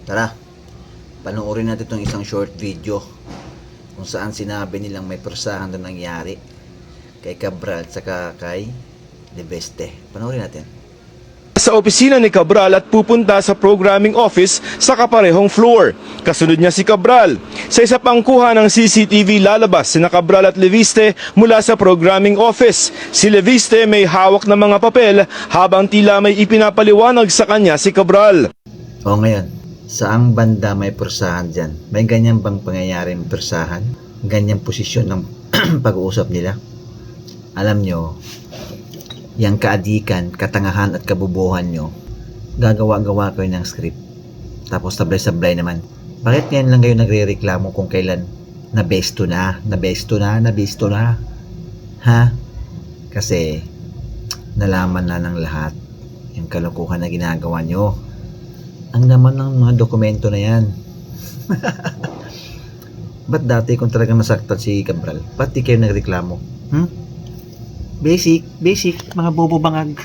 Tara, panoorin natin itong isang short video kung saan sinabi nilang may persahan na nangyari kay Cabral saka kay Leveste. Panoorin natin. Sa opisina ni Cabral at pupunta sa programming office sa kaparehong floor. Kasunod niya si Cabral. Sa isa pang kuha ng CCTV lalabas sina Cabral at Leviste mula sa programming office. Si Leviste may hawak na mga papel habang tila may ipinapaliwanag sa kanya si Cabral. O ngayon, saang banda may persahan dyan? May ganyan bang pangyayari may persahan? Ganyang posisyon ng pag-uusap nila? Alam nyo, yang kaadikan, katangahan at kabubuhan nyo, gagawa-gawa kayo ng script. Tapos sablay-sablay naman. Bakit ngayon lang kayo nagre-reklamo kung kailan nabesto na? Ha? Kasi nalaman na ng lahat yung kalokohan na ginagawa nyo. Ang laman ng mga dokumento na yan. Ba't dati kung talagang nasaktan si Cabral, ba't di kayo nagreklamo? Basic, mga bobo bangag.